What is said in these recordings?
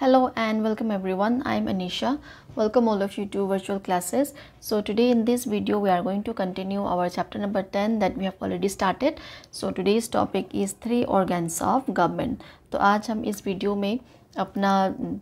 Hello and welcome everyone. I am Anisha. Welcome all of you to virtual classes. So today in this video we are going to continue our chapter number 10 that we have already started. So today's topic is three organs of government. तो आज हम इस video में अपना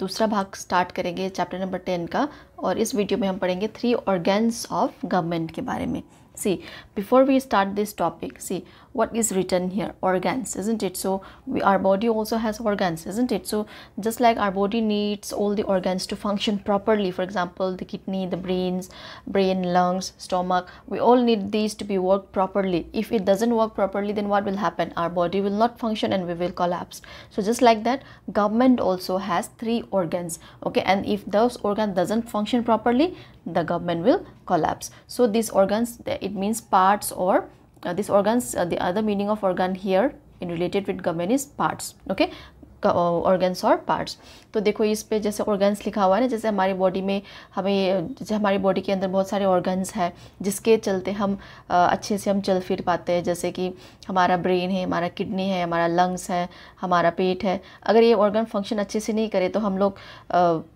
दूसरा भाग start करेंगे chapter number 10 का और इस वीडियो में हम पढ़ेंगे थ्री organs of government के बारे में. See, before we start this topic, see what is written here, organs, isn't it? So our body also has organs, isn't it? So just like our body needs all the organs to function properly, for example the kidney, the brain, lungs, stomach, we all need these to be work properly. If it doesn't work properly, then what will happen? Our body will not function and we will collapse. So just like that, government also has three organs, okay, and if those organs doesn't function properly, the government will collapse. So these organs, it means parts, or these organs, the other meaning of organ here in related with government is parts, okay, organs और parts. तो देखो इस पे जैसे organs लिखा हुआ है ना, जैसे हमारी बॉडी में जैसे हमारी बॉडी के अंदर बहुत सारे organs हैं जिसके चलते हम अच्छे से हम चल फिर पाते हैं, जैसे कि हमारा ब्रेन है, हमारा किडनी है, हमारा लंग्स है, हमारा पेट है. अगर ये ऑर्गन फंक्शन अच्छे से नहीं करे तो हम लोग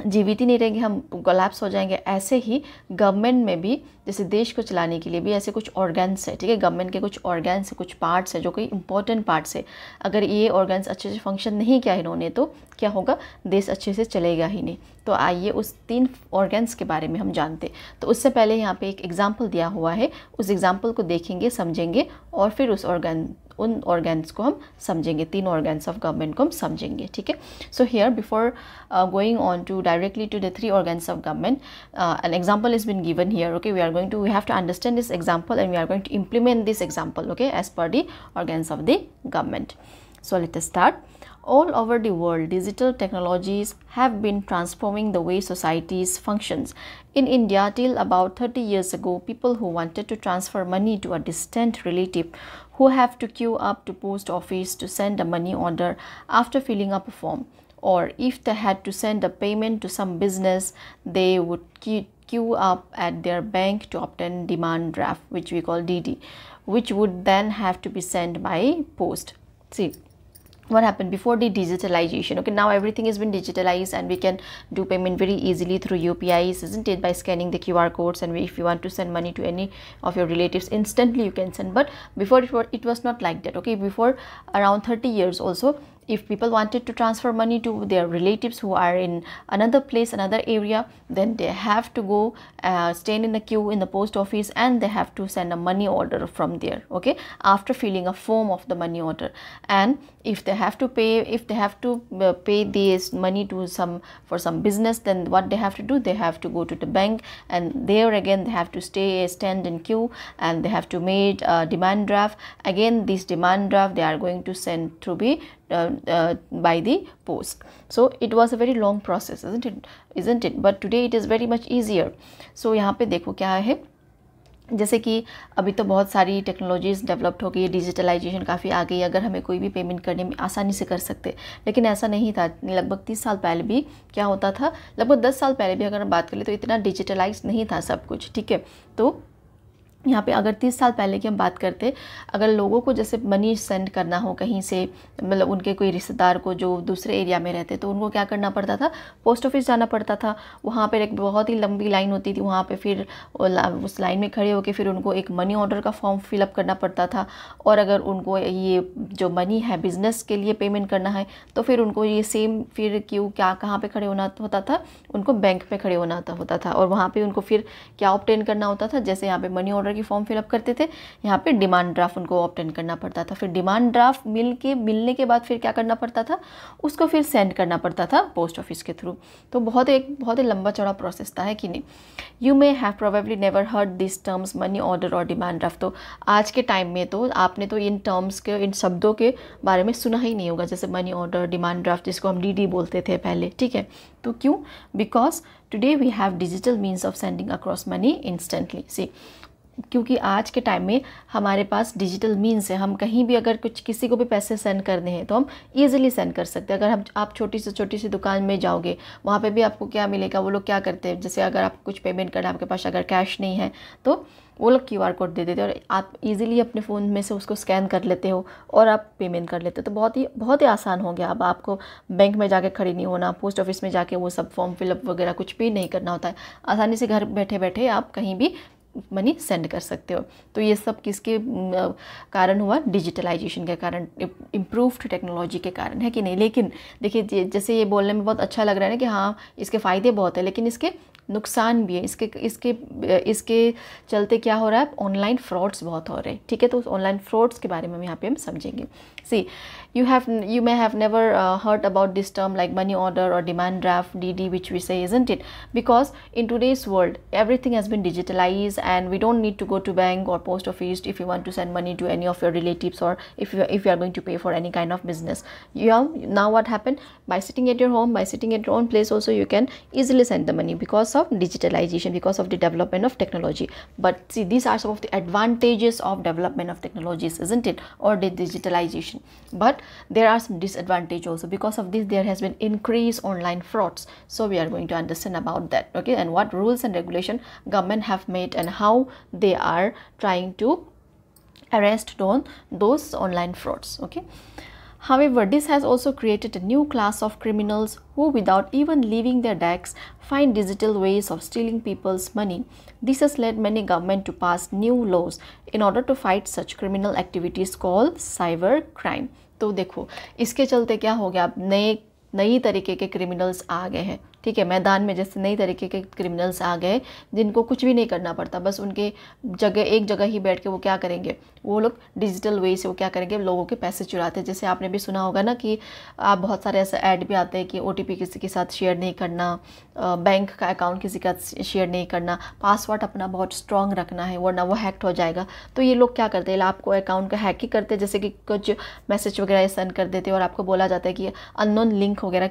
जीवित ही नहीं रहेंगे, हम कोलैप्स हो जाएंगे. ऐसे ही गवर्नमेंट में भी जैसे देश को चलाने के लिए भी ऐसे कुछ ऑर्गन्स है, ठीक है, गवर्नमेंट के कुछ ऑर्गन्स है, कुछ पार्ट्स है जो कि इंपॉर्टेंट पार्ट्स है. अगर ये ऑर्गन्स अच्छे से फंक्शन नहीं किया इन्होंने तो क्या होगा, देश अच्छे से चलेगा ही नहीं. तो आइए उस तीन ऑर्गन्स के बारे में हम जानते. तो उससे पहले यहाँ पे एक एग्जाम्पल दिया हुआ है, उस एग्जाम्पल को देखेंगे, समझेंगे और फिर उन ऑर्गन्स को हम समझेंगे, तीन ऑर्गन्स ऑफ गवर्नमेंट को हम समझेंगे, ठीक है. So here before going on to directly to the three organs of government, an example has been given here, okay. We have to understand this example and we are going to implement this example, okay, as per the organs of the government. So let us start. All over the world, digital technologies have been transforming the way societies functions. In India, till about 30 years ago, people who wanted to transfer money to a distant relative who have to queue up to post office to send a money order after filling up a form, or if they had to send a payment to some business, they would queue up at their bank to obtain demand draft, which we call DD, which would then have to be sent by post. See what happened before the digitalization, okay. Now everything has been digitalized and we can do payment very easily through UPIs, isn't it, by scanning the QR codes, and if you want to send money to any of your relatives, instantly you can send. But before it was not like that, okay. Before around 30 years also, if people wanted to transfer money to their relatives who are in another place, another area, then they have to go stand in the queue in the post office and they have to send a money order from there, okay, after filling a form of the money order. And if they have to pay, pay this money to for some business, then what they have to do, they have to go to the bank, and there again they have to stand in queue and they have to make a demand draft. Again this demand draft they are going to send to be by the post. So it was a very long process, isn't it? But today it is very much easier. So यहाँ पे देखो क्या है, जैसे कि अभी तो बहुत सारी टेक्नोलॉजीज़ डेवलप्ड हो गई, डिजिटलाइजेशन काफ़ी आ गई, अगर हमें कोई भी पेमेंट करने में आसानी से कर सकते. लेकिन ऐसा नहीं था. लगभग 30 साल पहले भी क्या होता था, लगभग 10 साल पहले भी अगर हम बात करें तो इतना डिजिटलाइज नहीं था सब कुछ, ठीक है. तो यहाँ पे अगर 30 साल पहले की हम बात करते, अगर लोगों को जैसे मनी सेंड करना हो कहीं से, मतलब उनके कोई रिश्तेदार को जो दूसरे एरिया में रहते, तो उनको क्या करना पड़ता था, पोस्ट ऑफिस जाना पड़ता था. वहाँ पर एक बहुत ही लंबी लाइन होती थी, वहाँ पे फिर उस लाइन में खड़े होकर फिर उनको एक मनी ऑर्डर का फॉर्म फिलअप करना पड़ता था. और अगर उनको ये जो मनी है बिज़नेस के लिए पेमेंट करना है तो फिर उनको ये सेम फिर क्यों कहाँ पर खड़े होना होता था, उनको बैंक पर खड़े होना होता था. और वहाँ पर उनको फिर क्या ऑब्टेन करना होता था, जैसे यहाँ पर मनी ऑर्डर की फॉर्म फिलअप करते थे, यहाँ पे डिमांड ड्राफ्ट उनको ऑब्टेन करना पड़ता था. फिर डिमांड ड्राफ्ट मिलने के बाद फिर क्या करना पड़ता था, उसको फिर सेंड करना पड़ता था पोस्ट ऑफिस के थ्रू. तो बहुत ही लंबा चौड़ा प्रोसेस था, है कि नहीं. You may have probably never heard this terms money order और डिमांड ड्राफ्ट. तो आज के टाइम में तो आपने तो इन टर्म्स के, इन शब्दों के बारे में सुना ही नहीं होगा, जैसे मनी ऑर्डर, डिमांड ड्राफ्ट, जिसको हम DD बोलते थे पहले, ठीक है. तो क्यों, because today we have digital means of sending across money instantly. See क्योंकि आज के टाइम में हमारे पास डिजिटल मीन्स है, हम कहीं भी अगर किसी को भी पैसे सेंड करने हैं तो हम ईजिली सेंड कर सकते हैं. अगर आप छोटी सी दुकान में जाओगे, वहाँ पे भी आपको क्या मिलेगा, वो लोग क्या करते हैं, जैसे अगर आप कुछ पेमेंट करना, आपके पास अगर कैश नहीं है तो वो लोग QR कोड दे देते हैं और आप इजीली अपने फ़ोन में से उसको स्कैन कर लेते हो और आप पेमेंट कर लेते हो। तो बहुत ही आसान हो गया। अब आपको बैंक में जाके खड़ी नहीं होना, पोस्ट ऑफिस में जाके वो सब फॉर्म फिलअप वगैरह कुछ भी नहीं करना होता है। आसानी से घर बैठे बैठे आप कहीं भी मनी सेंड कर सकते हो। तो ये सब किसके कारण हुआ? डिजिटलाइजेशन के कारण, इम्प्रूव्ड टेक्नोलॉजी के कारण, है कि नहीं। लेकिन देखिए, जैसे ये बोलने में बहुत अच्छा लग रहा है ना कि हाँ इसके फ़ायदे बहुत है, लेकिन इसके नुकसान भी है। इसके चलते क्या हो रहा है? ऑनलाइन फ्रॉड्स बहुत हो रहे हैं, ठीक है। तो उस ऑनलाइन फ्रॉड्स के बारे में यहाँ पे हम समझेंगे। सी, you may have never heard about this term like money order or demand draft, DD, which we say, isn't it? Because in today's world everything has been digitalized and we don't need to go to bank or post office if you want to send money to any of your relatives, or if you are going to pay for any kind of business. Now what happened? By sitting at your home, by sitting at your own place also, you can easily send the money because of digitalization, because of the development of technology. But see, these are some of the advantages of development of technologies, isn't it, or the digitalization. But there are some disadvantages also. Because of this, there has been increased online frauds. So we are going to understand about that, okay, and what rules and regulation government have made and how they are trying to arrest those online frauds, okay. However, this has also created a new class of criminals who, without even leaving their desks, find digital ways of stealing people's money. This has led many governments to pass new laws in order to fight such criminal activities called cyber crime. तो देखो, इसके चलते क्या हो गया? अब नई तरीके के क्रिमिनल्स आ गए हैं, ठीक है। मैदान में जैसे नई तरीके के क्रिमिनल्स आ गए जिनको कुछ भी नहीं करना पड़ता, बस उनके एक जगह ही बैठ के वो क्या करेंगे? वो लोग डिजिटल वे से वो क्या करेंगे? लोगों के पैसे चुराते हैं। जैसे आपने भी सुना होगा ना कि आप बहुत सारे ऐसे ऐड भी आते हैं कि OTP किसी के साथ शेयर नहीं करना, बैंक का अकाउंट किसी का शेयर नहीं करना, पासवर्ड अपना बहुत स्ट्रॉन्ग रखना है वरना वो हैक्ड हो जाएगा। तो ये लोग क्या करते हैं? आपको अकाउंट का हैक ही करते हैं, जैसे कि कुछ मैसेज वगैरह सेंड कर देते हैं और आपको बोला जाता है कि अननोन लिंक वगैरह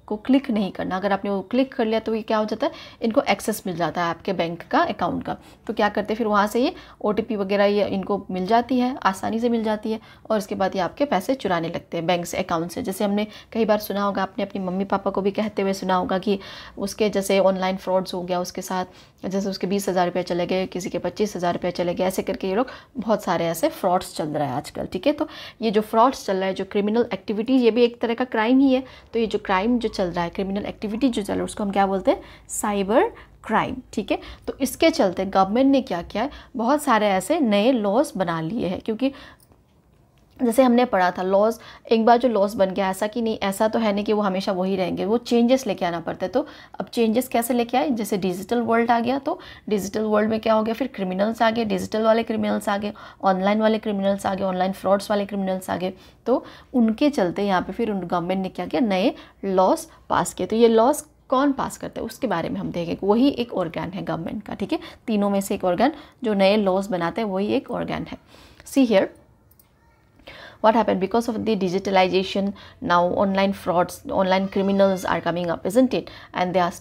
को क्लिक नहीं करना। अगर आपने वो क्लिक कर लिया तो ये क्या हो जाता है? इनको एक्सेस मिल जाता है आपके बैंक का अकाउंट का। तो क्या करते हैं फिर? वहाँ से ये OTP वगैरह ये इनको मिल जाती है, आसानी से मिल जाती है, और उसके बाद ये आपके पैसे चुराने लगते हैं बैंक से, अकाउंट से। जैसे हमने कई बार सुना होगा, आपने अपनी मम्मी पापा को भी कहते हुए सुना होगा कि उसके जैसे ऑनलाइन फ्रॉड्स हो गया उसके साथ, जैसे उसके 20,000 रुपये चले गए, किसी के 25,000 रुपये चले गए, ऐसे करके ये लोग बहुत सारे ऐसे फ्रॉड्स चल रहा है आजकल, ठीक है। तो ये जो फ्रॉड्स चल रहा है, जो क्रिमिनल एक्टिविटीज़, ये भी एक तरह का क्राइम ही है। तो ये जो क्राइम जो चल रहा है, क्रिमिनल एक्टिविटी जो चल रहा है, उसको हम क्या बोलते हैं? साइबर क्राइम, ठीक है। तो इसके चलते गवर्नमेंट ने क्या किया है? बहुत सारे ऐसे नए लॉज बना लिए हैं, क्योंकि जैसे हमने पढ़ा था लॉज, एक बार जो लॉज बन गया, ऐसा कि नहीं, ऐसा तो है नहीं कि वो हमेशा वही रहेंगे, वो चेंजेस लेके आना पड़ता है। तो अब चेंजेस कैसे लेके आए? जैसे डिजिटल वर्ल्ड आ गया, तो डिजिटल वर्ल्ड में क्या हो गया? फिर क्रिमिनल्स आ गए, डिजिटल वाले क्रिमिनल्स आ गए, ऑनलाइन वाले क्रिमिनल्स आ गए, ऑनलाइन फ्रॉड्स वाले क्रिमिनल्स आ गए। तो उनके चलते यहाँ पर फिर गवर्नमेंट ने क्या किया? नए लॉज पास किए। तो ये लॉज कौन पास करता है उसके बारे में हम देखेंगे। वही एक ऑर्गन है गवर्नमेंट का, ठीक है। तीनों में से एक ऑर्गन जो नए लॉज बनाते हैं वही एक ऑर्गन है। See here what happened? Because of the digitalization, now online frauds, online criminals are coming up, isn't it? And they have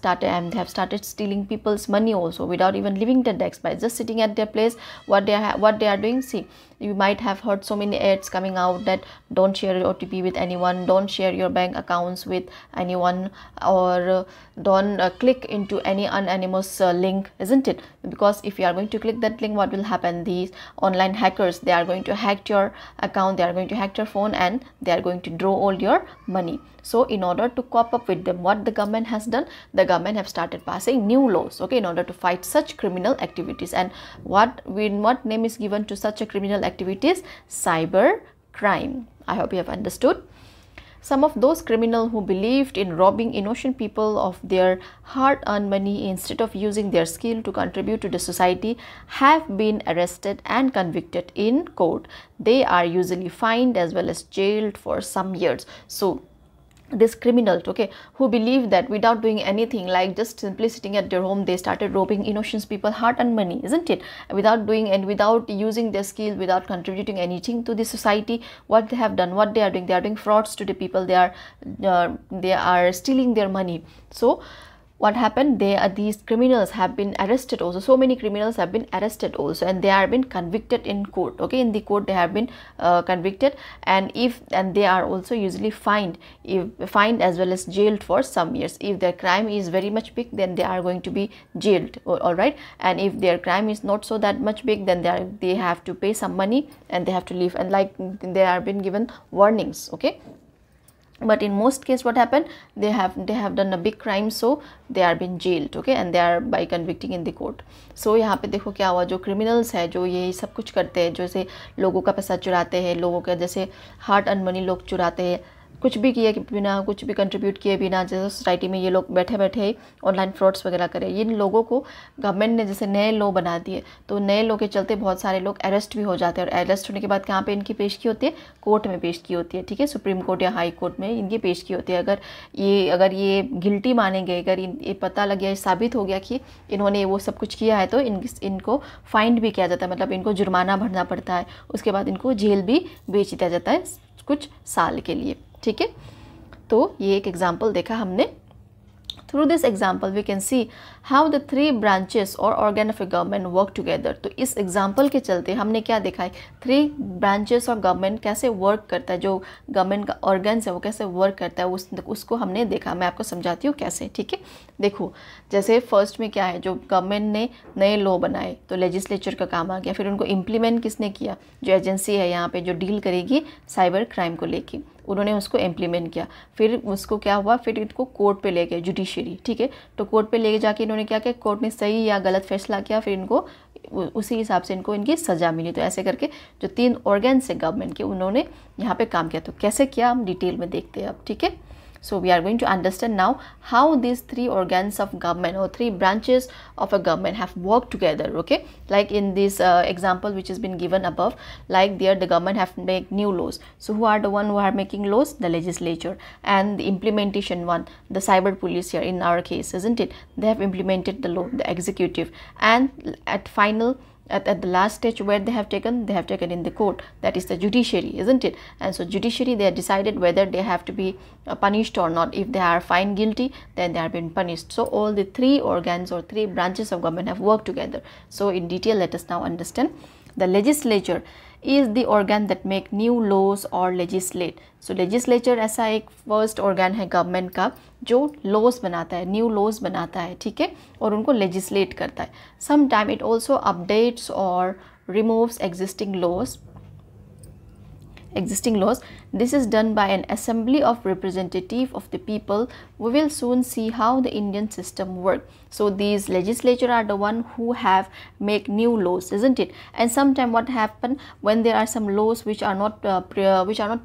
started stealing people's money also without even leaving their desks, by just sitting at their place. What they are doing, see, you might have heard so many ads coming out that don't share your OTP with anyone, don't share your bank accounts with anyone, or don't click into any anonymous link, isn't it? Because if you are going to click that link, what will happen? These online hackers, they are going to hack your account, they are going to hack your phone, and they are going to draw all your money. So in order to cope up with them, what the government has done? The government have started passing new laws, okay, in order to fight such criminal activities. And what name is given to such a criminal activities? Cyber crime. I hope you have understood. Some of those criminals who believed in robbing innocent people of their hard-earned money instead of using their skill to contribute to the society have been arrested and convicted in court. They are usually fined as well as jailed for some years. So this criminals, okay, who believe that without doing anything, like just simply sitting at their home, they started robbing innocent people hard-earned money, isn't it? Without doing and without using their skill, without contributing anything to the society, what they have done, what they are doing frauds to the people. They are stealing their money. So what happened, these criminals have been arrested also. So many criminals have been arrested also, and they have been convicted in court. Okay, in the court they have been convicted, and they are also usually fined as well as jailed for some years. If their crime is very much big, then they are going to be jailed, all right. And if their crime is not so that much big, then they have to pay some money and they have to leave, and like they have been given warnings. Okay, but in most case what happened, they have done a big crime, so they are being jailed. Okay, and they are by convicting in the court. So यहाँ पे देखो क्या हुआ, जो criminals है, जो ये सब कुछ करते हैं, जैसे लोगों का पैसा चुराते हैं, लोगों का जैसे हार्ड अर्न मनी लोग चुराते हैं, कुछ भी किए बिना, कुछ भी कंट्रीब्यूट किए बिना, जैसे सोसाइटी में ये लोग बैठे बैठे ऑनलाइन फ्रॉड्स वगैरह करें, इन लोगों को गवर्नमेंट ने जैसे नए लॉ बना दिए, तो नए लॉ के चलते बहुत सारे लोग अरेस्ट भी हो जाते हैं, और अरेस्ट होने के बाद कहाँ पे इनकी पेश की होती है, कोर्ट में पेश की होती है। ठीक है, सुप्रीम कोर्ट या हाई कोर्ट में इनकी पेश की होती है। अगर ये गिल्टी माने गए, अगर ये पता लग गया, साबित हो गया कि इन्होंने वो सब कुछ किया है, तो इनको फाइंड भी किया जाता है, मतलब इनको जुर्माना भरना पड़ता है, उसके बाद इनको जेल भी भेज दिया जाता है कुछ साल के लिए। ठीक है, तो ये एक एग्जाम्पल देखा हमने। Through this example we can see how the three branches or organ of a government work together। तो इस एग्जाम्पल के चलते हमने क्या देखा है, 3 ब्रांचेस ऑफ गवर्नमेंट कैसे वर्क करता है, जो गवर्नमेंट का ऑर्गन्स है वो कैसे वर्क करता है, उसको हमने देखा। मैं आपको समझाती हूँ कैसे। ठीक है, देखो जैसे फर्स्ट में क्या है, जो गवर्नमेंट ने नए लॉ बनाए तो लेजिस्लेचर का काम आ गया, फिर उनको इम्प्लीमेंट किसने किया, जो एजेंसी है यहाँ पे जो डील करेगी साइबर क्राइम को लेके, उन्होंने उसको इम्प्लीमेंट किया। फिर उसको क्या हुआ, फिर इनको कोर्ट पे ले गए, जुडिशरी। ठीक है, तो कोर्ट पे ले जाके इन्होंने क्या किया, कोर्ट ने सही या गलत फैसला किया, फिर इनको उसी हिसाब से इनकी सज़ा मिली। तो ऐसे करके जो 3 ऑर्गन्स है गवर्नमेंट के, उन्होंने यहाँ पे काम किया। तो कैसे किया हम डिटेल में देखते हैं अब। ठीक है, so we are going to understand now how these 3 organs of government or 3 branches of a government have worked together. Okay, like in this example which has been given above, like there the government have make new laws. So who are the one who are making laws? The legislature. And the implementation one, the cyber police here in our case, isn't it? They have implemented the law, the executive. And at the last stage where they have taken in the court, that is the judiciary, isn't it? And so judiciary, they have decided whether they have to be punished or not. If they are found guilty, then they have been punished. So all the 3 organs or 3 branches of government have worked together. So in detail let us now understand. The legislature is the organ that make new laws or legislate. So legislature ऐसा एक first organ है government का जो laws बनाता है, new laws बनाता है। ठीक है, और उनको legislate करता है। Sometime it also updates or removes existing laws. This is done by an assembly of representative of the people. We will soon see how the Indian system work. So these legislature are the one who have make new laws, isn't it? And sometime what happen when there are some laws which are not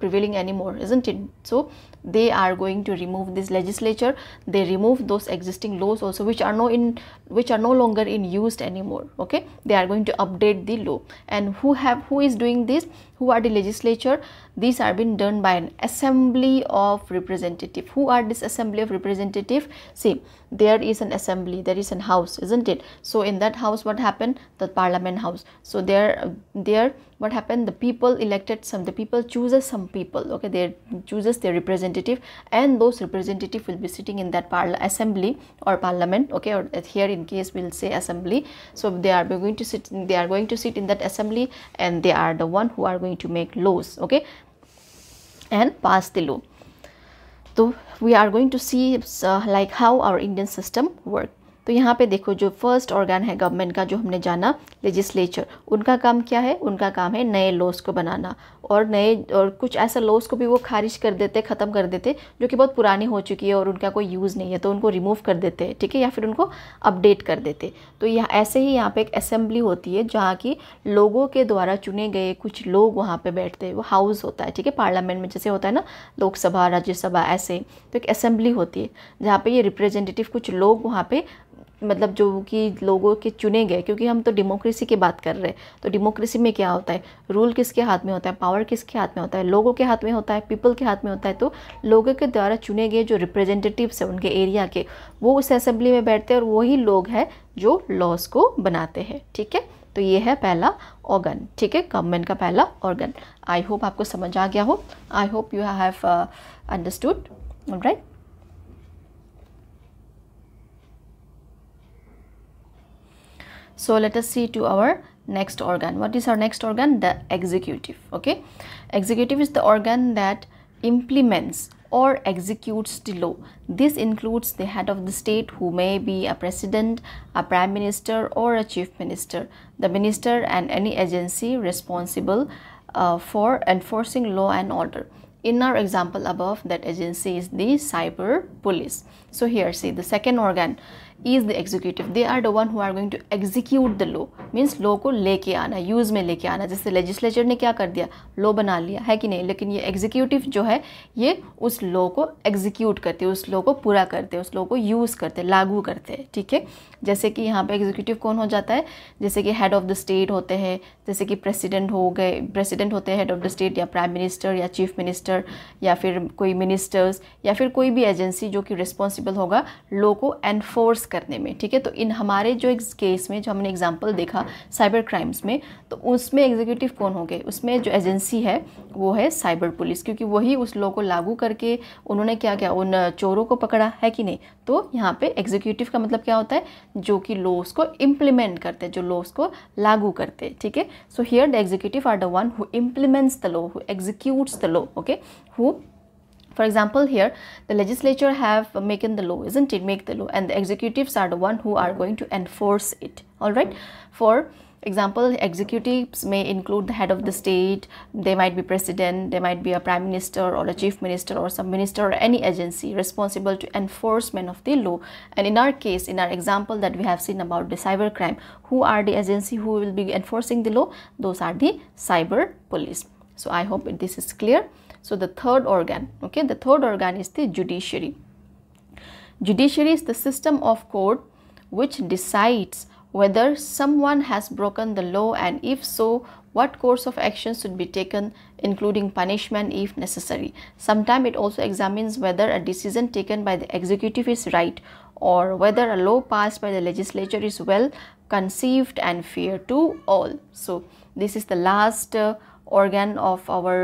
prevailing anymore, isn't it? So they are going to remove this legislature. They remove those existing laws also which are no longer in used anymore. Okay, they are going to update the law. And who is doing this? Who are the legislature? These are being done by an assembly of representative. Who are this assembly of representative? See, there is an assembly, there is an house, isn't it? So in that house what happened? The parliament house. So there what happened? The people elected the people chooses some people. Okay, they chooses their representative, and those representative will be sitting in that assembly or parliament. Okay, or here in case we'll say assembly. So they are going to sit in that assembly, and they are the one who are going to make laws. Okay, and pass the law. So we are going to see like how our Indian system work. तो यहाँ पे देखो जो first organ है government का जो हमने जाना लेजिस्लेचर, उनका काम क्या है? उनका काम है नए लॉस को बनाना, और कुछ ऐसा लॉस को भी वो खारिज कर देते, ख़त्म कर देते जो कि बहुत पुरानी हो चुकी है और उनका कोई यूज़ नहीं है, तो उनको रिमूव कर देते हैं। ठीक है, या फिर उनको अपडेट कर देते। तो यहाँ ऐसे ही यहाँ पे एक असेंबली होती है जहाँ की लोगों के द्वारा चुने गए कुछ लोग वहाँ पे बैठते हैं। वो हाउस होता है। ठीक है, पार्लियामेंट में जैसे होता है ना लोकसभा, राज्यसभा, ऐसे तो एक असेंबली होती है जहाँ पे ये रिप्रेजेंटेटिव कुछ लोग वहाँ पे, मतलब जो कि लोगों के चुने गए, क्योंकि हम तो डेमोक्रेसी की बात कर रहे हैं। तो डेमोक्रेसी में क्या होता है? रूल किसके हाथ में होता है? पावर किसके हाथ में होता है? लोगों के हाथ में होता है, पीपल के हाथ में होता है। तो लोगों के द्वारा चुने गए जो रिप्रेजेंटेटिव्स हैं उनके एरिया के, वो उस असेंबली में बैठते हैं और वही लोग हैं जो लॉस को बनाते हैं। ठीक है, तो ये है पहला ऑर्गन। ठीक है, गवर्नमेंट का पहला ऑर्गन। आई होप आपको समझ आ गया हो। I hope you have understood. Alright, So let us see to our next organ. What is our next organ? The executive. Okay, executive is the organ that implements or executes the law. This includes the head of the state, who may be a president, a prime minister, or a chief minister, the minister, and any agency responsible for enforcing law and order. In our example above, that agency is the cyber police. So here see, the second organ is the executive. They are the one who are going to execute the law, means law को लेके आना, use में लेके आना. जैसे legislature ने क्या कर दिया, लॉ बना लिया है कि नहीं, लेकिन ये एग्जीक्यूटिव जो है ये उस लॉ को एग्जीक्यूट करते हैं, उस लॉ को पूरा करते हैं, उस लॉ को यूज़ करते हैं, लागू करते हैं. ठीक है, जैसे कि यहाँ पे एग्जीक्यूटिव कौन हो जाता है, जैसे कि हेड ऑफ द स्टेट होते हैं, जैसे कि प्रेसिडेंट हो गए, प्रेसिडेंट होते हैं हेड ऑफ द स्टेट, या प्राइम मिनिस्टर, या चीफ मिनिस्टर, या फिर कोई मिनिस्टर्स, या फिर कोई भी एजेंसी जो कि रिस्पॉन्सिबल होगा लॉ को एनफोर्स करने में. ठीक है, तो इन हमारे जो इस केस में जो हमने एग्जांपल देखा साइबर क्राइम्स में, तो उसमें एग्जीक्यूटिव कौन हो गए, उसमें जो एजेंसी है वो है साइबर पुलिस, क्योंकि वही उस लॉ को लागू करके उन्होंने क्या क्या उन चोरों को पकड़ा है कि नहीं. तो यहाँ पे एग्जीक्यूटिव का मतलब क्या होता है, जो कि लॉस को इम्प्लीमेंट करते हैं, जो लॉस को लागू करते हैं. ठीक है, so here the executive are the one who implements the law, who executes the law. Okay, who, for example, here the legislature have making the law, isn't it, make the law, and the executives are the one who are going to enforce it. All right, for example, executives may include the head of the state, they might be president, they might be a prime minister or a chief minister or some minister or any agency responsible to enforcement of the law. And in our case, in our example that we have seen about the cyber crime, who are the agency who will be enforcing the law? Those are the cyber police. So I hope this is clear. So the third organ, okay, the third organ is the judiciary. Judiciary is the system of court which decides whether someone has broken the law, and if so, what course of action should be taken, including punishment if necessary. Sometimes it also examines whether a decision taken by the executive is right, or whether a law passed by the legislature is well conceived and fair to all. So this is the last organ of our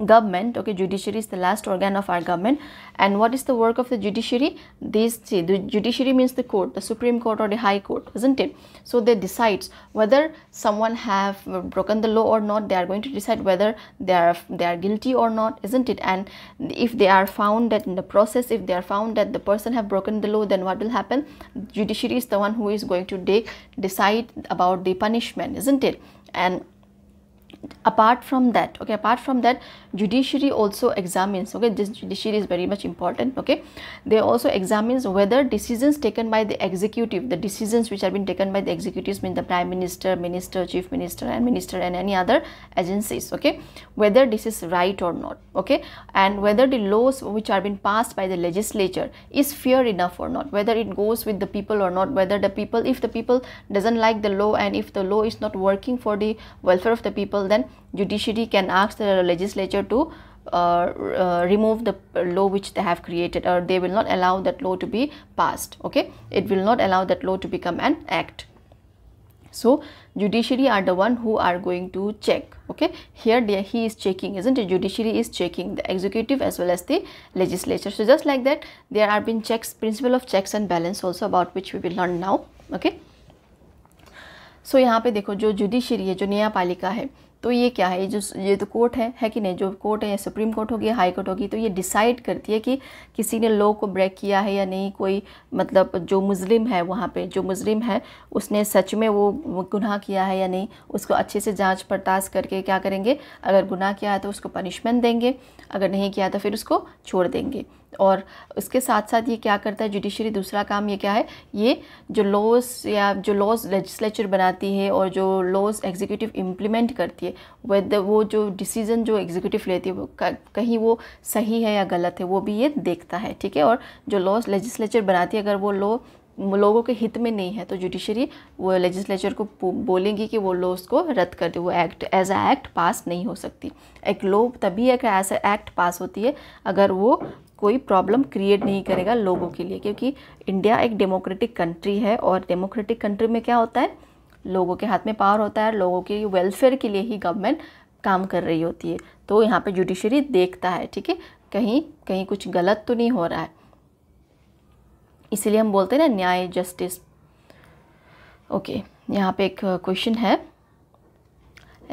government. Okay, judiciary is the last organ of our government. And what is the work of the judiciary? This, see, the judiciary means the court, the Supreme Court or the High Court, isn't it? So they decides whether someone have broken the law or not. They are going to decide whether they are guilty or not, isn't it? And if they are found that in the process, if they are found that the person have broken the law, then what will happen? Judiciary is the one who is going to decide about the punishment, isn't it? And apart from that, okay, apart from that, judiciary also examines, okay, this judiciary is very much important. Okay, they also examines whether decisions taken by the executive, the decisions which have been taken by the executives, mean the prime minister, minister, chief minister, and minister, and any other agencies, okay, whether this is right or not. Okay, and whether the laws which are been passed by the legislature is fair enough or not, whether it goes with the people or not, whether the people, if the people doesn't like the law, and if the law is not working for the welfare of the people, then judiciary can ask the legislature to remove the law which they have created, or they will not allow that law to be passed. Okay, it will not allow that law to become an act. So judiciary are the one who are going to check. Okay, here he is checking, isn't it? Judiciary is checking the executive as well as the legislature. So just like that, there are been checks, principle of checks and balance also, about which we will learn now. Okay, so यहाँ पे देखो, जो judiciary है, जो न्यायपालिका है, तो ये क्या है, ये तो कोर्ट है कि नहीं, जो कोर्ट है, सुप्रीम कोर्ट होगी, हाई कोर्ट होगी, तो ये डिसाइड करती है कि किसी ने लॉ को ब्रेक किया है या नहीं, कोई मतलब जो मुस्लिम है, वहाँ पे जो मुस्लिम है उसने सच में वो गुनाह किया है या नहीं, उसको अच्छे से जांच पड़ताल करके क्या करेंगे, अगर गुनाह किया है तो उसको पनिशमेंट देंगे, अगर नहीं किया तो फिर उसको छोड़ देंगे. और इसके साथ साथ ये क्या करता है जुडिशरी, दूसरा काम ये क्या है, ये जो लॉज या जो लॉज लेजिस्लेचर बनाती है और जो लॉज एग्जीक्यूटिव इम्प्लीमेंट करती है, वो जो डिसीजन जो एग्जीक्यूटिव लेती है वो कहीं वो सही है या गलत है, वो भी ये देखता है. ठीक है, और जो लॉज लेजिस्लेचर बनाती है, अगर वो लॉ लोगों के हित में नहीं है तो जुडिशरी वो लेजिस्लेचर को बोलेंगी कि वो लॉ उसको रद्द कर दे, वो act as a act pass नहीं हो सकती. एक लॉ तभी एक एज अ एक्ट पास होती है अगर वो कोई प्रॉब्लम क्रिएट नहीं करेगा लोगों के लिए, क्योंकि इंडिया एक डेमोक्रेटिक कंट्री है, और डेमोक्रेटिक कंट्री में क्या होता है, लोगों के हाथ में पावर होता है, लोगों के वेलफेयर के लिए ही गवर्नमेंट काम कर रही होती है. तो यहाँ पे जुडिशरी देखता है, ठीक है, कहीं कुछ गलत तो नहीं हो रहा है, इसीलिए हम बोलते हैं ना न्याय, जस्टिस. ओके, यहाँ पे एक क्वेश्चन है,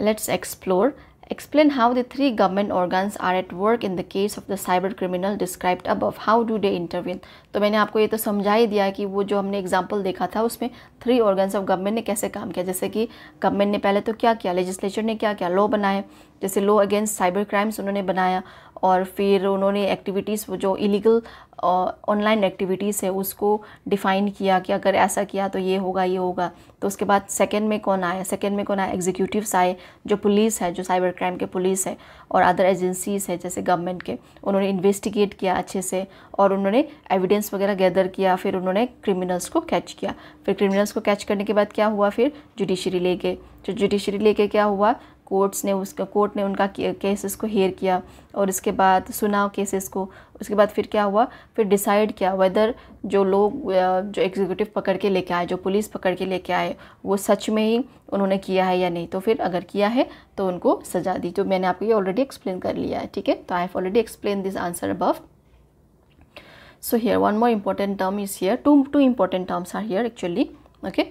let's explore. Explain how the three government organs are at work in the case of the cyber criminal described above. How do they intervene? तो मैंने आपको ये तो समझा ही दिया कि वो जो हमने एग्जाम्पल देखा था उसमें 3 ऑर्गन्स ऑफ गवर्नमेंट ने कैसे काम किया. जैसे कि गवर्नमेंट ने पहले तो क्या किया, लेजिस्लेचर ने क्या किया, लॉ बनाए. जैसे लॉ अगेंस्ट साइबर क्राइम्स उन्होंने बनाया, और फिर उन्होंने एक्टिविटीज़ जो इलीगल ऑनलाइन एक्टिविटीज़ है उसको डिफ़ाइन किया कि अगर ऐसा किया तो ये होगा, ये होगा. तो उसके बाद सेकंड में कौन आया, एग्जीक्यूटिव्स आए, जो पुलिस है, जो साइबर क्राइम के पुलिस है और अदर एजेंसीज़ है जैसे गवर्नमेंट के. उन्होंने इन्वेस्टिगेट किया अच्छे से और उन्होंने एविडेंस वगैरह गैदर किया, फिर उन्होंने क्रिमिनल्स को कैच किया. फिर क्रिमिनल्स को कैच करने के बाद क्या हुआ, फिर जुडिशरी ले गए. जो जुडिशरी लेके क्या हुआ, कोर्ट ने उनका केसेस को हेयर किया और इसके बाद सुना केसेस को. उसके बाद फिर क्या हुआ, फिर डिसाइड किया वेदर जो लोग जो एग्जीक्यूटिव पकड़ के लेके आए, जो पुलिस पकड़ के लेके आए, वो सच में ही उन्होंने किया है या नहीं. तो फिर अगर किया है तो उनको सज़ा दी. तो मैंने आपको ये ऑलरेडी एक्सप्लेन कर लिया है, ठीक है. तो I have already explain this answer above. So here one more important term is here. Two important terms are here actually. Okay,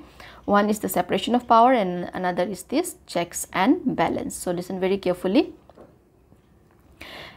one is the separation of power and another is this checks and balance. So listen very carefully.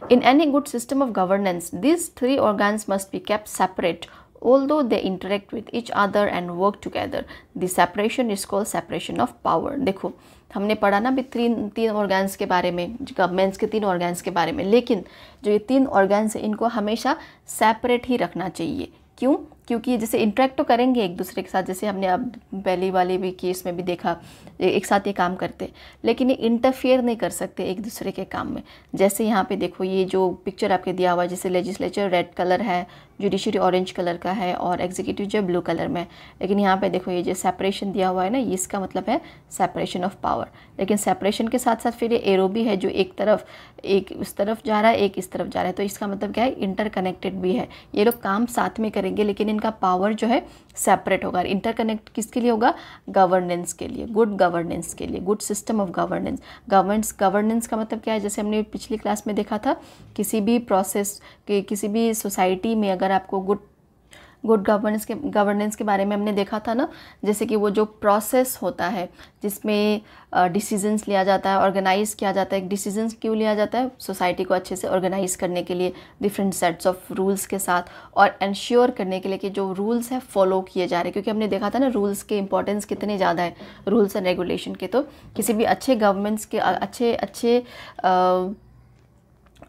In any good system of governance, these 3 organs must be kept separate although they interact with each other and work together. The separation is called separation of power. देखो हमने पढ़ा ना भी तीन organs के बारे में, governments के 3 ऑर्गन्स के बारे में, लेकिन जो ये 3 ऑर्गन्स हैं इनको हमेशा सेपरेट ही रखना चाहिए. क्यों? क्योंकि जैसे इंटरेक्ट तो करेंगे एक दूसरे के साथ, जैसे हमने अब पहले वाले भी केस में भी देखा, एक साथ ये काम करते, लेकिन ये इंटरफेयर नहीं कर सकते एक दूसरे के काम में. जैसे यहाँ पे देखो ये जो पिक्चर आपके दिया हुआ है, जैसे लेजिस्लेचर रेड कलर है, जुडिशरी ऑरेंज कलर का है और एग्जीक्यूटिव जो ब्लू कलर में. लेकिन यहाँ पे देखो ये जो सेपरेशन दिया हुआ है ना, ये इसका मतलब है सेपरेशन ऑफ पावर. लेकिन सेपरेशन के साथ साथ फिर ये एरो भी है, जो एक तरफ, एक उस तरफ जा रहा है, एक इस तरफ जा रहा है. तो इसका मतलब क्या है, इंटरकनेक्टेड भी है. ये लोग काम साथ में करेंगे लेकिन इनका पावर जो है सेपरेट होगा. इंटरकनेक्ट किसके लिए होगा, गवर्नेंस के लिए, गुड गवर्नेंस के लिए, good system of governance. Governance का मतलब क्या है, जैसे हमने पिछली क्लास में देखा था, किसी भी प्रोसेस के, किसी भी सोसाइटी में अगर आपको गुड गवर्नेंस के बारे में हमने देखा था ना, जैसे कि वो जो प्रोसेस होता है जिसमें डिसीजंस लिया जाता है, ऑर्गेनाइज किया जाता है. डिसीजंस क्यों लिया जाता है, सोसाइटी को अच्छे से ऑर्गेनाइज करने के लिए, डिफरेंट सेट्स ऑफ रूल्स के साथ, और इंश्योर करने के लिए कि जो रूल्स हैं फॉलो किए जा रहे हैं. क्योंकि हमने देखा था ना रूल्स के इंपॉर्टेंस कितने ज़्यादा है, रूल्स एंड रेगुलेशन के. तो किसी भी अच्छे गवर्नमेंट्स के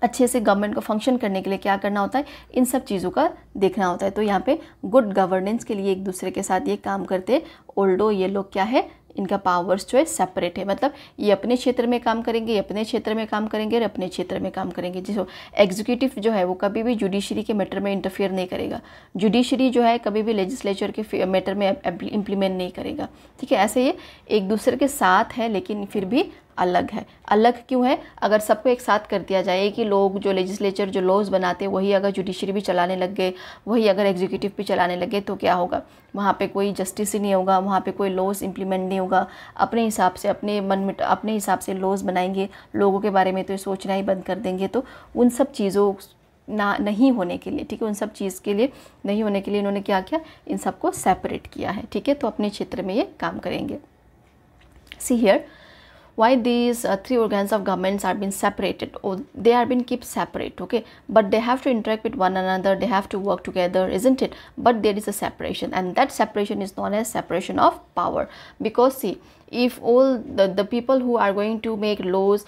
अच्छे से गवर्नमेंट को फंक्शन करने के लिए क्या करना होता है, इन सब चीज़ों का देखना होता है. तो यहाँ पे गुड गवर्नेंस के लिए एक दूसरे के साथ ये काम करते हैं. ऑल्दो ये लोग क्या है, इनका पावर्स जो है सेपरेट है. मतलब ये अपने क्षेत्र में काम करेंगे, ये अपने क्षेत्र में काम करेंगे और अपने क्षेत्र में काम करेंगे. जिसको एग्जीक्यूटिव जो है वो कभी भी जुडिशरी के मैटर में इंटरफेयर नहीं करेगा. जुडिशरी जो है कभी भी लेजिस्लेचर के मैटर में इम्प्लीमेंट नहीं करेगा. ठीक है, ऐसे ये एक दूसरे के साथ है लेकिन फिर भी अलग है. अलग क्यों है, अगर सबको एक साथ कर दिया जाए कि लोग जो लेजिस्लेचर जो लॉज बनाते हैं वही अगर जुडिशरी भी चलाने लग गए, वही अगर एग्जीक्यूटिव भी चलाने लगे, तो क्या होगा, वहाँ पे कोई जस्टिस ही नहीं होगा, वहाँ पे कोई लॉज इम्प्लीमेंट नहीं होगा. अपने हिसाब से, अपने मन में, अपने हिसाब से लॉज बनाएंगे, लोगों के बारे में तो सोचना ही बंद कर देंगे. तो उन सब चीज़ों नहीं होने के लिए, ठीक है, उन सब चीज़ के लिए नहीं होने के लिए इन्होंने क्या किया, इन सबको सेपरेट किया है. ठीक है, तो अपने क्षेत्र में ये काम करेंगे. See here why these 3 organs of governments are being separated, or they are being kept separate, okay, but they have to interact with one another, they have to work together, isn't it? But there is a separation, and that separation is known as separation of power. Because see, if all the people who are going to make laws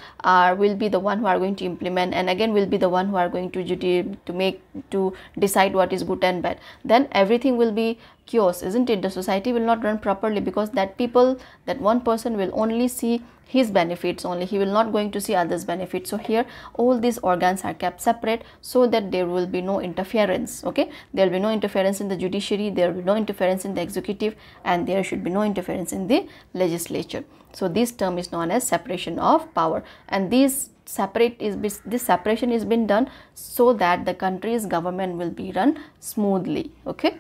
will be the one who are going to implement, and again will be the one who are going to decide what is good and bad, then everything will be chaos, isn't it? The society will not run properly, because that one person will only see his benefits only, he will not going to see others benefits. So here all these organs are kept separate so that there will be no interference. Okay, there will be no interference in the judiciary, there will be no interference in the executive, and there should be no interference in the legislature. So this term is known as separation of power, and this separation is been done so that the country's government will be run smoothly. Okay,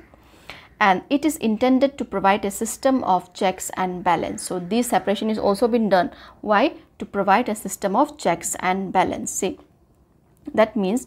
and it is intended to provide a system of checks and balance. So this separation is also been done. Why? To provide a system of checks and balance. See, that means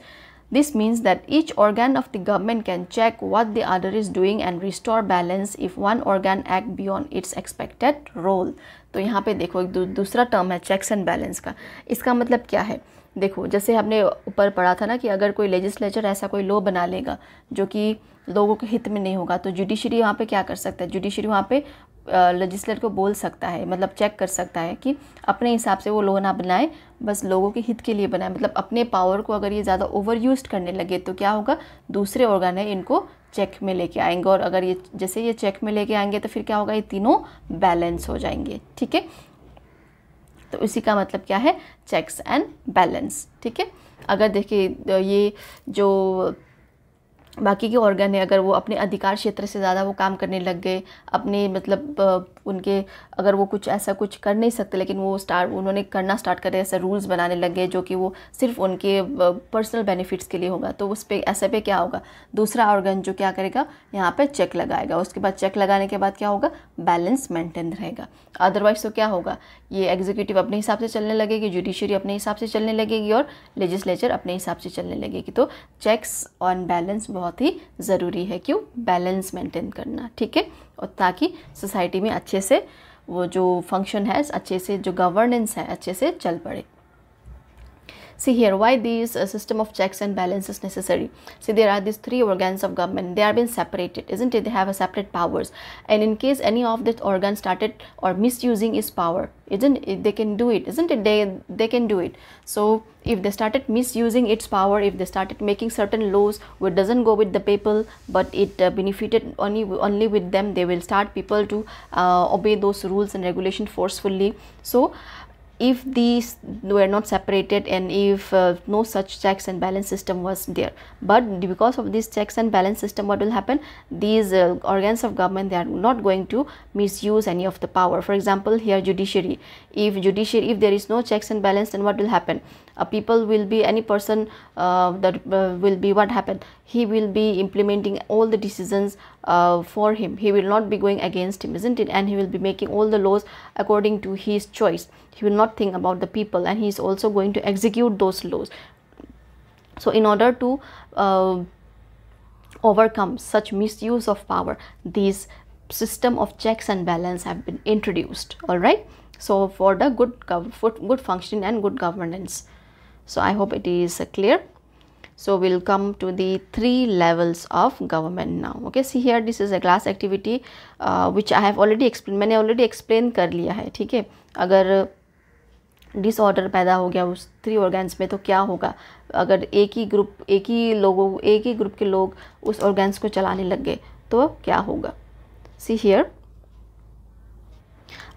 This means that each organ of the government can check what the other is doing and restore balance if one organ act beyond its expected role. तो यहाँ पे देखो एक दूसरा term है checks and balance का. इसका मतलब क्या है? देखो जैसे हमने ऊपर पढ़ा था ना कि अगर कोई लेजिस्लेचर ऐसा कोई लॉ बना लेगा जो कि लोगों के हित में नहीं होगा, तो जुडिशरी वहाँ पे क्या कर सकता है? जुडिशरी वहाँ पे लेजिस्लेटर को बोल सकता है, मतलब चेक कर सकता है कि अपने हिसाब से वो लॉ ना बनाए, बस लोगों के हित के लिए बनाए. मतलब अपने पावर को अगर ये ज़्यादा ओवर यूज करने लगे तो क्या होगा? दूसरे ऑर्गन है इनको चेक में लेके आएंगे, और अगर ये जैसे ये चेक में लेके आएंगे तो फिर क्या होगा? ये तीनों बैलेंस हो जाएंगे. ठीक है, तो इसी का मतलब क्या है? Checks and balance. ठीक है, अगर देखिए ये जो बाकी के ऑर्गन है, अगर वो अपने अधिकार क्षेत्र से ज़्यादा वो काम करने लग गए, अपने मतलब उनके अगर वो कुछ ऐसा कुछ कर नहीं सकते लेकिन वो उन्होंने करना स्टार्ट करे, ऐसे रूल्स बनाने लग गए जो कि वो सिर्फ उनके पर्सनल बेनिफिट्स के लिए होगा, तो उस पर ऐसे पे क्या होगा? दूसरा ऑर्गन जो क्या करेगा? यहाँ पे चेक लगाएगा. उसके बाद चेक लगाने के बाद क्या होगा? बैलेंस मेंटेन रहेगा. अदरवाइज तो क्या होगा? ये एग्जीक्यूटिव अपने हिसाब से चलने लगेगी, जुडिशरी अपने हिसाब से चलने लगेगी और लेजिस्लेचर अपने हिसाब से चलने लगेगी. तो चेक्स ऑन बैलेंस बहुत ही ज़रूरी है. क्यों? बैलेंस मेंटेन करना. ठीक है, और ताकि सोसाइटी में अच्छे से वो जो फंक्शन है, अच्छे से जो गवर्नेंस है अच्छे से चल पड़े. See here, why these system of checks and balance is necessary. See, there are these three organs of government. They are being separated, isn't it? They have a separate powers, and in case any of that organ started or misusing its power, isn't it? They can do it, isn't it? They can do it. So if they started misusing its power, if they started making certain laws which doesn't go with the people but it benefited only with them, they will start people to obey those rules and regulation forcefully. So if these were not separated and if no such checks and balance system was there, but because of this checks and balance system, what will happen? These organs of government, they are not going to misuse any of the power. For example, here judiciary, if there is no checks and balance, then what will happen? People will be, any person that will be, what happened? He will be implementing all the decisions for him. He will not be going against him, isn't it? And he will be making all the laws according to his choice. He will not think about the people, and he is also going to execute those laws. So in order to overcome such misuse of power, these system of checks and balance have been introduced. All right, so for the good functioning and good governance. So I hope it is clear. So we'll come to the three levels of government now. Okay, see here, this is a class activity which I have already explained. मैंने already explain कर लिया है. ठीक है, अगर disorder पैदा हो गया उस थ्री ऑर्गन्स में तो क्या होगा? अगर एक ही ग्रुप के लोग उस ऑर्गन्स को चलाने लग गए तो क्या होगा? See here,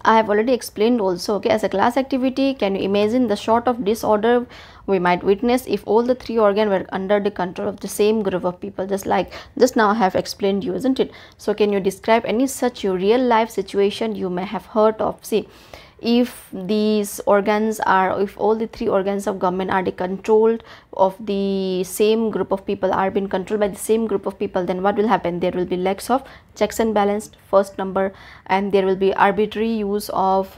I have already explained also. Okay, as a class activity, can you imagine the sort of disorder we might witness if all the three organs were under the control of the same group of people, just like just now I have explained you, isn't it? So can you describe any such real life situation you may have heard of? See, if these organs are, if all the three organs of government are controlled of the same group of people, are being controlled by the same group of people, then what will happen? There will be lacks of checks and balance, first number, and there will be arbitrary use of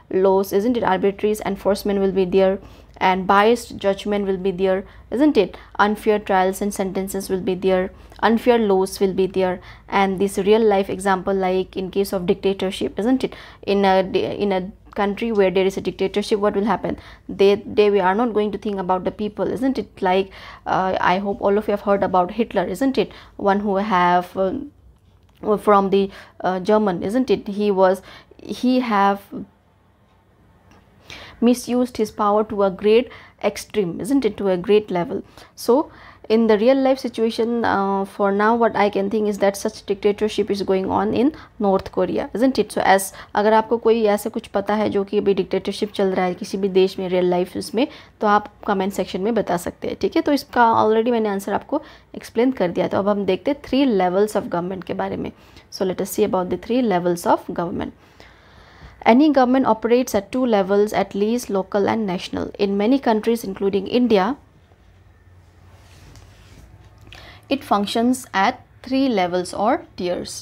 laws, isn't it? Arbitrary enforcement will be there, and biased judgment will be there, isn't it? Unfair trials and sentences will be there, unfair laws will be there, and this real life example, like in case of dictatorship, isn't it? In a country where there is a dictatorship, what will happen? We are not going to think about the people, isn't it? Like I hope all of you have heard about Hitler, isn't it? One who have from the German, isn't it? He have misused his power to a great extreme, isn't it? To a great level. So in the real life situation, for now what I can think is that such dictatorship is going on in North Korea, isn't it? So as अगर आपको कोई ऐसा कुछ पता है जो कि अभी डिक्टेटरशिप चल रहा है किसी भी देश में रियल लाइफ उसमें, तो आप कमेंट सेक्शन में बता सकते हैं. ठीक है, तो इसका ऑलरेडी मैंने आंसर आपको एक्सप्लेन कर दिया. तो अब हम देखते हैं 3 लेवल्स ऑफ गवर्नमेंट के बारे में. So let us see about the 3 levels of government. Any government operates at 2 levels at least, local and national. In many countries including India, it functions at 3 levels or tiers.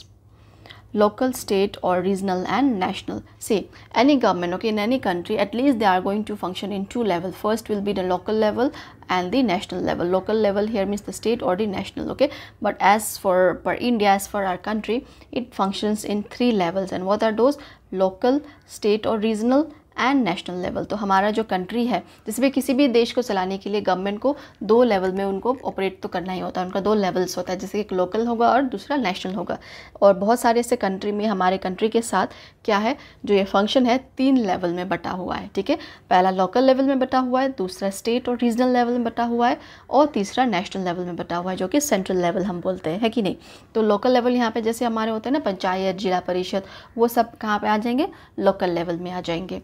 local, state or regional and national. See, any government, okay, in any country, at least they are going to function in two levels. First will be the local level and the national level. Local level here means the state or the national, okay, but as for India, as for our country, it functions in three levels. And what are those? Local, state or regional and national level. तो हमारा जो country है, जैसे भी किसी भी देश को चलाने के लिए गवर्नमेंट को दो लेवल में उनको ऑपरेट तो करना ही होता है. उनका दो लेवल्स होता है, जैसे एक लोकल होगा और दूसरा नेशनल होगा. और बहुत सारे ऐसे कंट्री में, हमारे कंट्री के साथ क्या है, जो ये फंक्शन है तीन लेवल में बटा हुआ है. ठीक है, पहला लोकल लेवल में बटा हुआ है, दूसरा स्टेट और रीजनल लेवल में बटा हुआ है, और तीसरा नेशनल लेवल में बटा हुआ है, जो कि सेंट्रल लेवल हम बोलते हैं, है कि नहीं. तो लोकल लेवल यहाँ पे जैसे हमारे होते हैं ना पंचायत, जिला परिषद, वो सब कहाँ पे आ जाएंगे? लोकल लेवल में आ जाएंगे.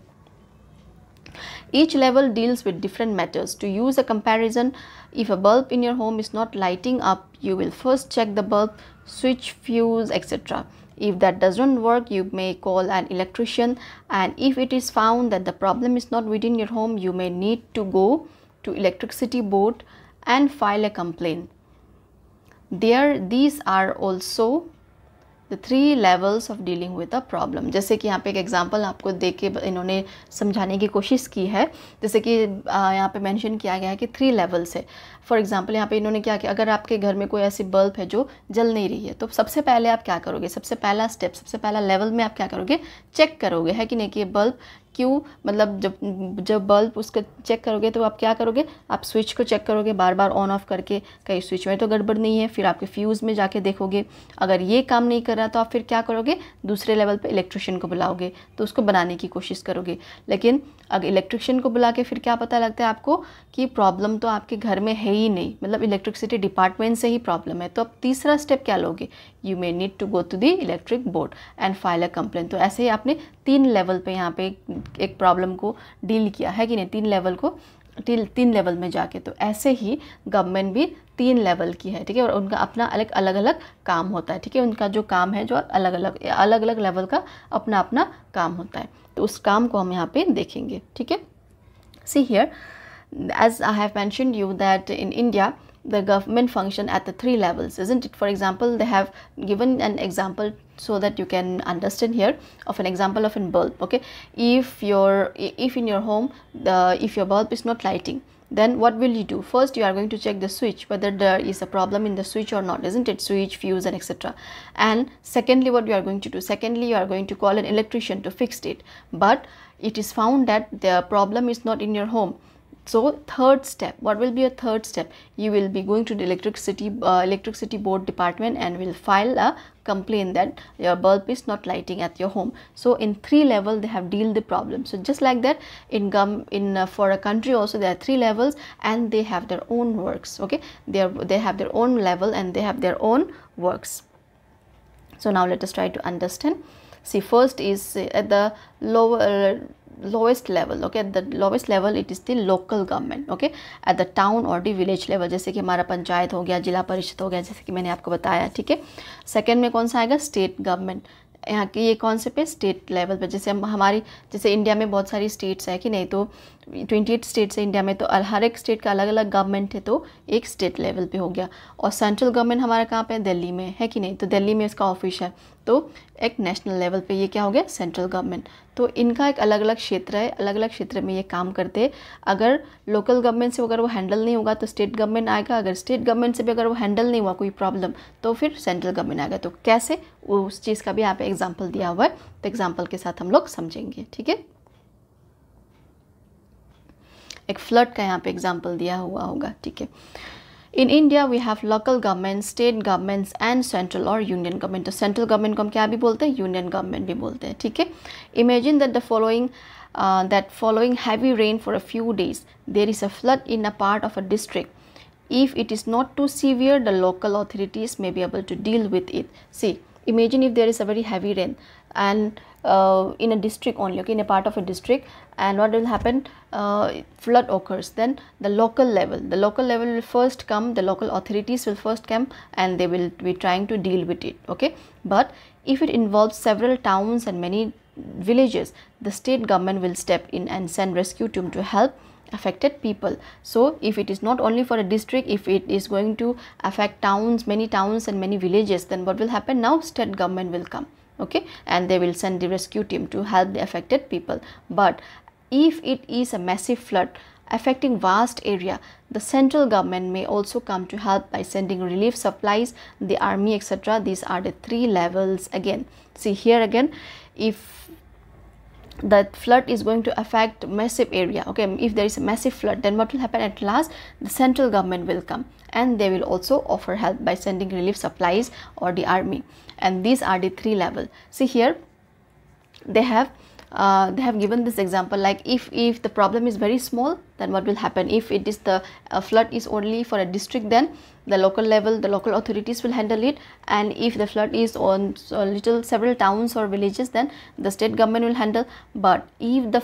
Each level deals with different matters. To use a comparison, if a bulb in your home is not lighting up, you will first check the bulb, switch, fuse, etc. If that doesn't work, you may call an electrician, and if it is found that the problem is not within your home, you may need to go to electricity board and file a complaint. These are also the three levels of dealing with a problem. जैसे कि यहाँ पे एक example आपको दे के इन्होंने समझाने की कोशिश की है. जैसे कि यहाँ पे मेंशन किया गया है कि थ्री लेवल्स है. फॉर एग्जांपल यहाँ पे इन्होंने क्या किया, अगर आपके घर में कोई ऐसी बल्ब है जो जल नहीं रही है, तो सबसे पहले आप क्या करोगे? सबसे पहला स्टेप, सबसे पहला लेवल में आप क्या करोगे? चेक करोगे, है कि नहीं, कि बल्ब क्यों, मतलब जब बल्ब उसका चेक करोगे तो आप क्या करोगे? आप स्विच को चेक करोगे बार बार ऑन ऑफ करके, कहीं स्विच में तो गड़बड़ नहीं है. फिर आपके फ्यूज़ में जाके देखोगे, अगर ये काम नहीं कर रहा तो आप फिर क्या करोगे? दूसरे लेवल पे इलेक्ट्रिशियन को बुलाओगे, तो उसको बनाने की कोशिश करोगे. लेकिन अगर इलेक्ट्रिशियन को बुला के फिर क्या पता लगता है आपको कि प्रॉब्लम तो आपके घर में है ही नहीं, मतलब इलेक्ट्रिसिटी डिपार्टमेंट से ही प्रॉब्लम है. तो अब तीसरा स्टेप क्या लोगे? You may need to go to the electric board and file a complaint. तो ऐसे ही आपने तीन लेवल पे यहाँ पे एक प्रॉब्लम को डील किया, है कि नहीं, तीन लेवल में जाके. तो ऐसे ही गवर्नमेंट भी तीन लेवल की है. ठीक है, और उनका अपना अलग अलग काम होता है. ठीक है, उनका जो काम है, जो अलग अलग लेवल का अपना अपना काम होता है. तो उस काम को हम यहाँ पे देखेंगे. ठीक है, see here, as I have mentioned you that in India the government function at the three levels, isn't it? For example, they have given an example so that you can understand here of an example of a bulb. Okay, if in your home if your bulb is not lighting, then what will you do? First you are going to check the switch, whether there is a problem in the switch or not, isn't it? Switch, fuse and etc. And secondly, what you are going to do? Secondly, you are going to call an electrician to fix it, but it is found that the problem is not in your home. So third step, what will be a third step? You will be going to the electricity board department and will file a complaint that your bulb is not lighting at your home. So in three level they have dealt the problem. So just like that, for a country also there are three levels and they have their own works. Okay, they have their own level and they have their own works. So now let us try to understand. See, first is at the lowest level. Okay, at the lowest level it is the local government. Okay, at the town or the village level, जैसे कि हमारा पंचायत हो गया, जिला परिषद हो गया, जैसे कि मैंने आपको बताया. ठीक है, सेकंड में कौन सा आएगा? State government. यहाँ के ये कौन से पे? स्टेट लेवल पे. जैसे इंडिया में बहुत सारी स्टेट्स है कि नहीं, तो 28 स्टेट्स है इंडिया में, तो हर एक स्टेट का अलग अलग गवर्नमेंट है, तो एक स्टेट लेवल पे हो गया. और सेंट्रल गवर्नमेंट हमारा कहाँ पे? दिल्ली में, है कि नहीं, तो दिल्ली में इसका ऑफिस है. तो एक नेशनल लेवल पे ये क्या हो गया? Central government. तो इनका एक अलग अलग क्षेत्र है, अलग अलग क्षेत्र में ये काम करते हैं. अगर लोकल गवर्नमेंट से अगर वो हैंडल नहीं होगा तो स्टेट गवर्नमेंट आएगा, अगर स्टेट गवर्नमेंट से भी अगर वो हैंडल नहीं हुआ कोई प्रॉब्लम तो फिर सेंट्रल गवर्नमेंट आएगा. तो कैसे, उस चीज़ का भी यहाँ पे एग्जाम्पल दिया हुआ है, तो एग्जाम्पल के साथ हम लोग समझेंगे. ठीक है, एक फ्लड का यहाँ पे एग्जाम्पल दिया हुआ होगा. ठीक है, in India we have local government, state governments and central और यूनियन गवर्नमेंट. तो सेंट्रल गवर्नमेंट को हम क्या भी बोलते हैं? यूनियन गवर्नमेंट भी बोलते हैं. ठीक है, imagine that following heavy rain for a few days there is a flood in a part of a district. If it is not too severe, the local authorities may be able to deal with it. See, imagine if there is a very heavy rain and in a district only, okay, in a part of a district, and what will happen? Flood occurs. Then the local level will first come, the local authorities will first come and they will be trying to deal with it. Okay, but if it involves several towns and many villages, the state government will step in and send rescue team to help affected people. So if it is not only for a district, if it is going to affect towns, many towns and many villages, then what will happen? Now state government will come. okay, and they will send the rescue team to help the affected people. But if it is a massive flood affecting vast area, the central government may also come to help by sending relief supplies, the army, etc. These are the 3 levels again. See here again, if the flood is going to affect massive area, okay, if there is a massive flood, then what will happen at last? The central government will come and they will also offer help by sending relief supplies or the army, and these are the 3 levels. See here, they have given this example, like if the problem is very small, then what will happen? If it is the flood is only for a district, then the local level, the local authorities will handle it, and if the flood is on several towns or villages, then the state government will handle. But if the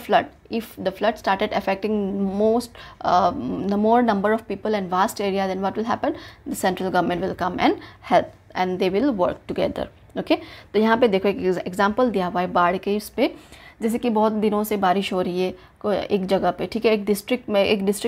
flood started affecting the more number of people and vast area, then what will happen? The central government will come and help and they will work together. Okay तो यहाँ पे देखो एक example दिया हुआ है बाढ़ के इस पे, जैसे कि बहुत दिनों से बारिश हो रही है एक जगह पे, ठीक है, एक डिस्ट्रिक्ट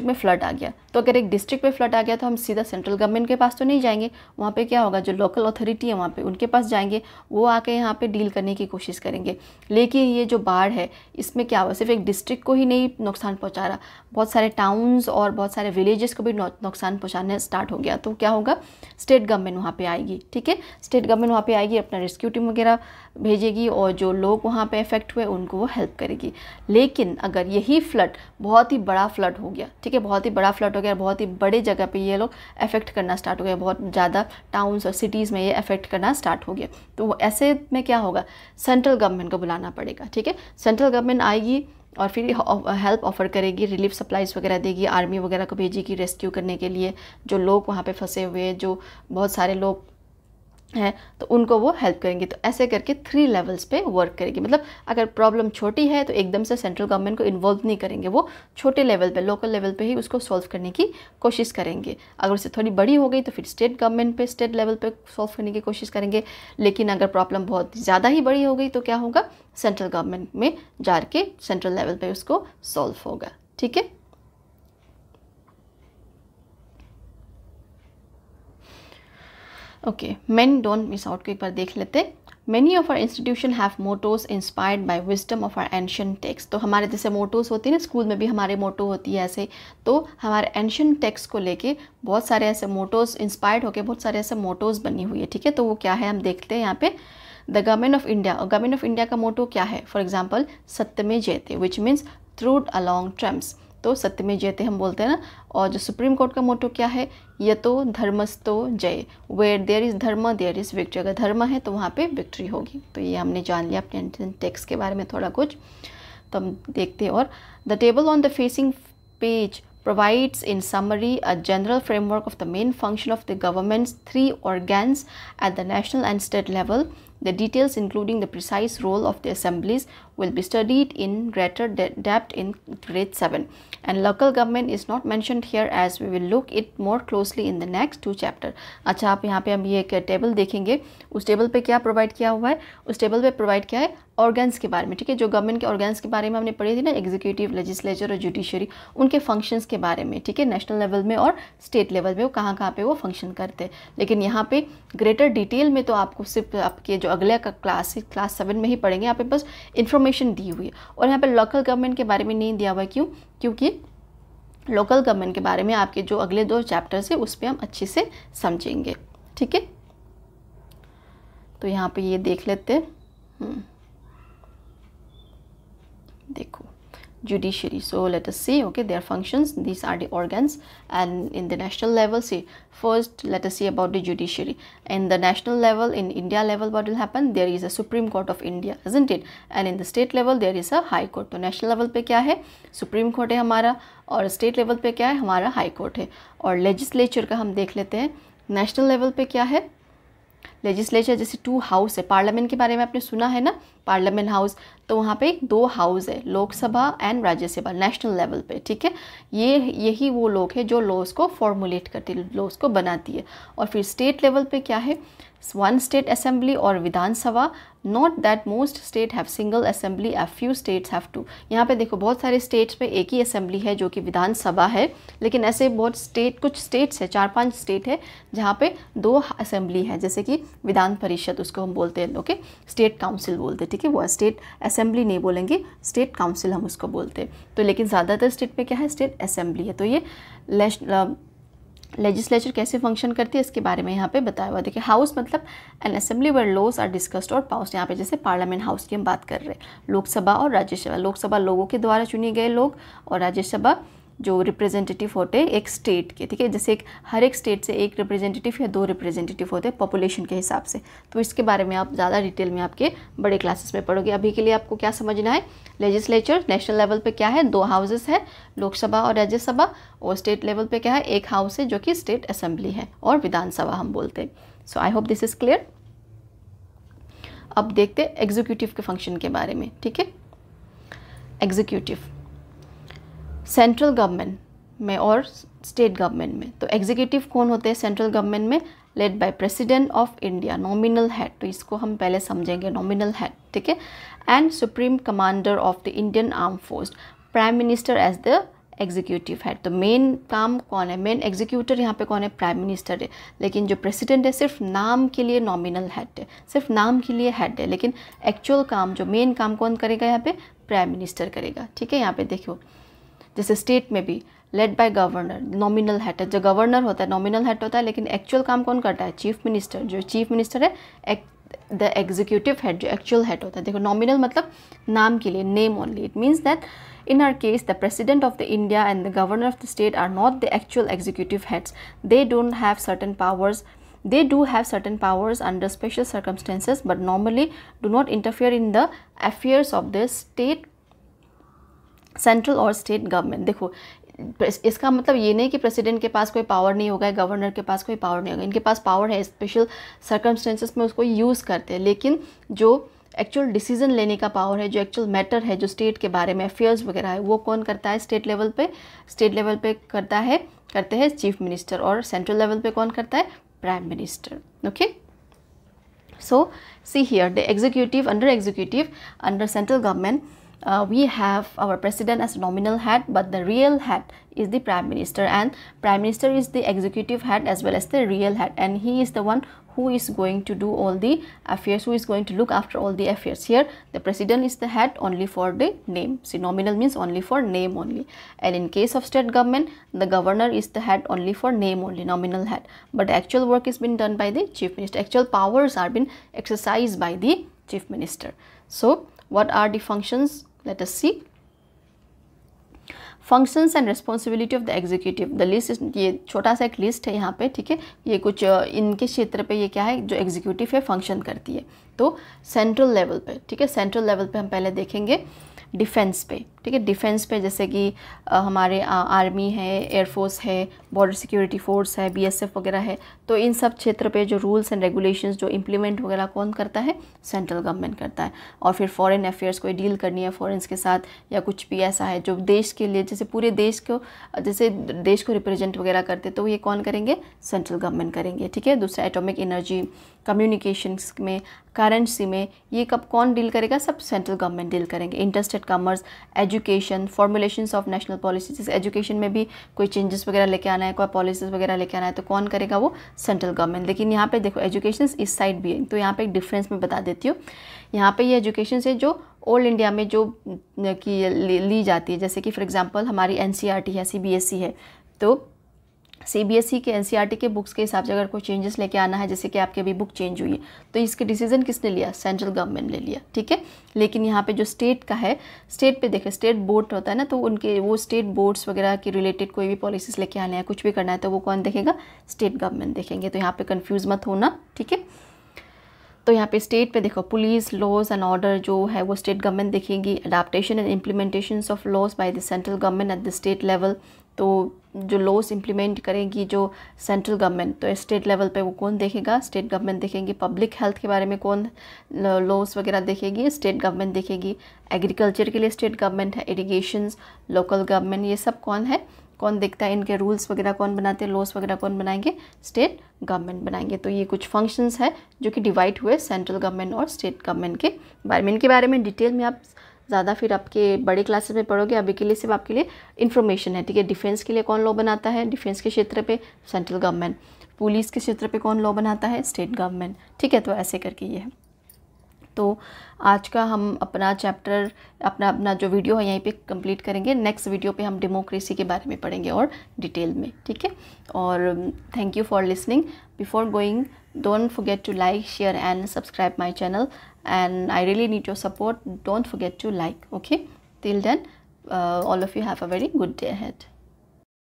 में फ्लड आ गया। तो अगर एक डिस्ट्रिक्ट में फ्लड आ गया तो हम सीधा सेंट्रल गवर्नमेंट के पास तो नहीं जाएंगे, वहाँ पे क्या होगा, जो लोकल अथॉरिटी है वहाँ पे उनके पास जाएंगे, वो आके यहाँ पे डील करने की कोशिश करेंगे। लेकिन ये जो बाढ़ है इसमें क्या हुआ, सिर्फ एक डिस्ट्रिक्ट को ही नहीं नुकसान पहुँचा रहा, बहुत सारे टाउन्स और बहुत सारे विलेजेस को भी नुकसान पहुँचाने स्टार्ट हो गया। तो क्या होगा, स्टेट गवर्नमेंट वहाँ पर आएगी, ठीक है, स्टेट गवर्नमेंट वहाँ पर आएगी, अपना रेस्क्यू टीम वगैरह भेजेगी और जो लोग वहाँ पे इफेक्ट हुए उनको वो हेल्प करेगी। लेकिन अगर यही फ्लड बहुत ही बड़ा फ्लड हो गया, ठीक है, बहुत ही बड़ा फ्लड हो गया, बहुत ही बड़े जगह पे ये लोग इफेक्ट करना स्टार्ट हो गया, बहुत ज़्यादा टाउन्स और सिटीज़ में ये इफेक्ट करना स्टार्ट हो गया, तो ऐसे में क्या होगा, सेंट्रल गवर्नमेंट को बुलाना पड़ेगा, ठीक है। सेंट्रल गवर्नमेंट आएगी और फिर हेल्प ऑफर करेगी, रिलीफ सप्लाईज वगैरह देगी, आर्मी वगैरह को भेजेगी रेस्क्यू करने के लिए, जो लोग वहाँ पे फंसे हुए, जो बहुत सारे लोग हैं तो उनको वो हेल्प करेंगे। तो ऐसे करके 3 लेवल्स पे वर्क करेगी। मतलब अगर प्रॉब्लम छोटी है तो एकदम से सेंट्रल गवर्नमेंट को इन्वॉल्व नहीं करेंगे, वो छोटे लेवल पे, लोकल लेवल पे ही उसको सॉल्व करने की कोशिश करेंगे। अगर उससे थोड़ी बड़ी हो गई तो फिर स्टेट गवर्नमेंट पे, स्टेट लेवल पे सॉल्व करने की कोशिश करेंगे। लेकिन अगर प्रॉब्लम बहुत ज़्यादा ही बड़ी हो गई तो क्या होगा, सेंट्रल गवर्नमेंट में जाके सेंट्रल लेवल पर उसको सॉल्व होगा, ठीक है। Okay, main don't miss out को एक बार देख लेते। Many of our institution have mottos inspired by wisdom of our ancient text। तो हमारे जैसे मोटोस होती है ना, स्कूल में भी हमारे मोटो होती है ऐसे, तो हमारे एंशियंट टेक्स्ट को लेके बहुत सारे ऐसे मोटोस इंस्पायर्ड होके बहुत सारे ऐसे मोटोस बनी हुई है, ठीक है। तो वो क्या है हम देखते हैं यहाँ पे। द गवर्नमेंट ऑफ इंडिया, और गवर्नमेंट ऑफ इंडिया का मोटो क्या है, फॉर एग्जाम्पल सत्यमेव जयते, which means truth along Trump's, तो सत्यमेव जयते हम बोलते हैं ना। और जो सुप्रीम कोर्ट का मोटो क्या है, यतो धर्मस्तो जय, वेयर देयर इज़ धर्म देयर इज़ विक्ट्री, अगर धर्म है तो वहाँ पे विक्ट्री होगी। तो ये हमने जान लिया अपने टेक्स्ट के बारे में थोड़ा कुछ, तो हम देखते हैं। और the table on the facing page provides in summary a general framework of the main function of the government's 3 organs at the national and state level. The details, including the precise role of the assemblies, will be studied in greater depth in grade 7. And local government is not mentioned here as we will look it more closely in the next 2 chapter. अच्छा, आप यहाँ पे हम ये एक table देखेंगे, उस table पे क्या प्रोवाइड किया हुआ है, उस टेबल पे प्रोवाइड किया है ऑर्गन्स के बारे में, ठीक है। जो गवर्नमेंट के ऑर्गन्स के बारे में हमने पढ़ी थी ना, एग्जीक्यूटिव, लेजिस्लेचर और जुडिशरी, उनके फंक्शंस के बारे में, ठीक है, नेशनल लेवल में और स्टेट लेवल में वो कहाँ कहाँ पे वो फंक्शन करते हैं। लेकिन यहाँ पे ग्रेटर डिटेल में तो आपको सिर्फ आपके जो अगले का क्लास 7 में ही पढ़ेंगे, यहाँ पे बस इन्फॉर्मेशन दी हुई है। और यहाँ पे लोकल गवर्नमेंट के बारे में नहीं दिया हुआ है, क्यों, क्योंकि लोकल गवर्नमेंट के बारे में आपके जो अगले 2 चैप्टर्स है उस पर हम अच्छे से समझेंगे, ठीक है। तो यहाँ पे ये देख लेते हैं, देखो judiciary, so let us see, okay, their functions, these are the organs. And in the national level, see, first let us see about the judiciary. In the national level, in India level, what will happen, there is a Supreme Court of India, isn't it? And in the state level there is a High Court. तो national level पे क्या है, Supreme Court है हमारा, और state level पे क्या है, हमारा High Court है। और legislature का हम देख लेते हैं, national level पे क्या है, लेजिस्लेचर जैसे 2 हाउस है, पार्लियामेंट के बारे में आपने सुना है ना, पार्लियामेंट हाउस, तो वहाँ पे 2 हाउस है, Lok Sabha and Rajya Sabha, national level पे, ठीक है। यही वो लोग हैं जो लॉज को फॉर्मुलेट करती है, लॉज को बनाती है। और फिर स्टेट लेवल पे क्या है, वन स्टेट असेंबली और Vidhan Sabha, not that most state have single assembly, a few states have two. यहाँ पे देखो बहुत सारे स्टेट्स में एक ही असेंबली है जो कि विधानसभा है, लेकिन ऐसे बहुत स्टेट, कुछ स्टेट्स है, 4-5 स्टेट है जहाँ पे 2 असेंबली है, जैसे कि विधान परिषद उसको हम बोलते हैं, ओके, स्टेट काउंसिल बोलते हैं, ठीक है, वो स्टेट असेंबली नहीं बोलेंगे, स्टेट काउंसिल हम उसको बोलते हैं। तो लेकिन ज़्यादातर स्टेट में क्या है, स्टेट असेंबली है। तो ये लेजिस्लेचर कैसे फंक्शन करती है इसके बारे में यहाँ पे बताया हुआ। देखिए, हाउस मतलब an assembly where laws are discussed और पास्ड। यहाँ पे जैसे पार्लियामेंट हाउस की हम बात कर रहे हैं। लोकसभा और राज्यसभा, लोकसभा लोगों के द्वारा चुने गए लोग और राज्यसभा जो रिप्रेजेंटेटिव होते हैं एक स्टेट के, ठीक है, जैसे हर एक स्टेट से एक रिप्रेजेंटेटिव या 2 रिप्रेजेंटेटिव होते हैं पॉपुलेशन के हिसाब से। तो इसके बारे में आप ज़्यादा डिटेल में आपके बड़े क्लासेस में पढ़ोगे। अभी के लिए आपको क्या समझना है, लेजिस्लेचर नेशनल लेवल पे क्या है, 2 हाउसेस है, लोकसभा और राज्यसभा, और स्टेट लेवल पे क्या है, एक हाउस है जो कि स्टेट असेंबली है और विधानसभा हम बोलते हैं। So I hope this is clear. अब देखते हैं एग्जीक्यूटिव के फंक्शन के बारे में, ठीक है। एग्जीक्यूटिव सेंट्रल गवर्नमेंट में और स्टेट गवर्नमेंट में। तो एग्जीक्यूटिव कौन होते हैं सेंट्रल गवर्नमेंट में, led by president of India, nominal head, तो इसको हम पहले समझेंगे, नॉमिनल हेड, ठीक है, and supreme commander of the Indian arm force, prime minister as the executive head. तो मेन काम कौन है, मेन एग्जीक्यूटर यहाँ पे कौन है, प्राइम मिनिस्टर है, लेकिन जो प्रेसिडेंट है सिर्फ नाम के लिए नॉमिनल हेड है, सिर्फ नाम के लिए हेड है, लेकिन एक्चुअल काम जो मेन काम कौन करेगा यहाँ पे, प्राइम मिनिस्टर करेगा, ठीक है। यहाँ पे देखो जैसे स्टेट में भी led by governor, nominal head है, जो गवर्नर होता है नॉमिनल हेड होता है, लेकिन एक्चुअल काम कौन करता है, चीफ मिनिस्टर। जो चीफ मिनिस्टर है द एग्जीक्यूटिव हेड, जो एक्चुअल हेड होता है। देखो नॉमिनल मतलब नाम के लिए, name only. It means that in our case the president of the India and the governor of the state are not the actual executive heads. They don't have certain powers. They do have certain powers under special circumstances, but normally do not interfere in the affairs of the state, central और state government. देखो इसका मतलब ये नहीं कि president के पास कोई power नहीं होगा, गवर्नर के पास कोई पावर नहीं होगा, इनके पास पावर है, स्पेशल सर्कमस्टेंसेस में उसको यूज़ करते हैं, लेकिन जो एक्चुअल डिसीजन लेने का पावर है, जो एक्चुअल मैटर है, जो स्टेट के बारे में अफेयर्स वगैरह है, वो कौन करता है स्टेट लेवल पे करते हैं चीफ मिनिस्टर, और सेंट्रल लेवल पे कौन करता है, prime minister, okay. So see here the executive, under central government we have our president as nominal head, but the real head is the prime minister, and prime minister is the executive head as well as the real head, and he is the one who is going to do all the affairs, who is going to look after all the affairs. Here the president is the head only for the name. See, nominal means only for name only, and in case of state government the governor is the head only for name only, nominal head, but the actual work is been done by the chief minister. Actual powers are been exercised by the chief minister. So what are the functions? Let us see. Functions and responsibility of the executive, the list, ये छोटा सा एक list है यहाँ पे, ठीक है, ये कुछ इनके क्षेत्र पे ये क्या है जो एग्जीक्यूटिव है फंक्शन करती है। तो सेंट्रल लेवल पे, ठीक है, सेंट्रल लेवल पे हम पहले देखेंगे डिफेंस पे, ठीक है, डिफेंस पे जैसे कि हमारे आर्मी है, एयरफोर्स है, बॉर्डर सिक्योरिटी फोर्स है, बीएसएफ वगैरह है, तो इन सब क्षेत्र पे जो रूल्स एंड रेगुलेशंस जो इम्प्लीमेंट वगैरह कौन करता है, सेंट्रल गवर्नमेंट करता है। और फिर फॉरेन अफेयर्स कोई डील करनी है फॉरेन्स के साथ, या कुछ भी ऐसा है जो देश के लिए, जैसे पूरे देश को, जैसे देश को रिप्रेजेंट वगैरह करते, तो ये कौन करेंगे, सेंट्रल गवर्नमेंट करेंगे, ठीक है। दूसरा एटॉमिक एनर्जी, कम्युनिकेशंस में, करेंसी में, ये कब कौन डील करेगा, सब सेंट्रल गवर्नमेंट डील करेंगे। Interstate commerce, education, formulations of national policy, जैसे एजुकेशन में भी कोई चेंजेस वगैरह लेके आना है, कोई पॉलिसीज वगैरह लेके आना है, तो कौन करेगा, वो सेंट्रल गवर्नमेंट। लेकिन यहाँ पे देखो एजुकेशन इस साइड भी है, तो यहाँ पे एक डिफरेंस मैं बता देती हूँ। यहाँ पे ये एजुकेशन से जो ऑल इंडिया में जो की ली जाती है, जैसे कि फॉर एग्जांपल हमारी एनसीईआरटी है, सीबीएसई है, तो सीबीएसई के एनसीईआरटी के बुक्स के हिसाब से अगर कोई चेंजेस लेके आना है, जैसे कि आपकी अभी बुक चेंज हुई है, तो इसके डिसीजन किसने लिया, सेंट्रल गवर्नमेंट ले लिया, ठीक है। लेकिन यहाँ पे जो स्टेट का है, स्टेट पे देखें स्टेट बोर्ड होता है ना, तो उनके वो स्टेट बोर्ड्स वगैरह के रिलेटेड कोई भी पॉलिसीज लेके आने हैं, कुछ भी करना है, तो वो कौन देखेगा, स्टेट गवर्नमेंट देखेंगे। तो यहाँ पे कन्फ्यूज़ मत होना, ठीक है। तो यहाँ पे स्टेट पे देखो पुलिस, लॉज एंड ऑर्डर जो है वो स्टेट गवर्नमेंट देखेगी। Adaptation and implementations of laws by the central government at the state level, तो जो लॉज इम्प्लीमेंट करेगी जो सेंट्रल गवर्नमेंट, तो स्टेट लेवल पे वो कौन देखेगा, स्टेट गवर्नमेंट देखेंगी। पब्लिक हेल्थ के बारे में कौन लॉज वगैरह देखेगी, स्टेट गवर्नमेंट देखेगी। एग्रीकल्चर के लिए स्टेट गवर्नमेंट है, इरिगेशंस, लोकल गवर्नमेंट, ये सब कौन है, कौन देखता है, इनके रूल्स वगैरह कौन बनाते हैं, लॉस वगैरह कौन बनाएंगे, स्टेट गवर्नमेंट बनाएंगे। तो ये कुछ फंक्शंस है जो कि डिवाइड हुए सेंट्रल गवर्नमेंट और स्टेट गवर्नमेंट के बारे में। इनके बारे में डिटेल में आप ज़्यादा फिर आपके बड़े क्लासेस में पढ़ोगे, अभी के लिए सिर्फ आपके लिए इन्फॉर्मेशन है, ठीक है। डिफेंस के लिए कौन लॉ बनाता है, डिफेंस के क्षेत्र पे सेंट्रल गवर्नमेंट, पुलिस के क्षेत्र पे कौन लॉ बनाता है, स्टेट गवर्नमेंट, ठीक है। तो ऐसे करके ये है। तो आज का हम अपना चैप्टर, अपना जो वीडियो है यहीं पे कंप्लीट करेंगे। नेक्स्ट वीडियो पे हम डेमोक्रेसी के बारे में पढ़ेंगे और डिटेल में, ठीक है। और thank you for listening. Before going, don't forget to like, share and subscribe my channel, and I really need your support. Don't forget to like, okay. Till then, all of you have a very good day ahead.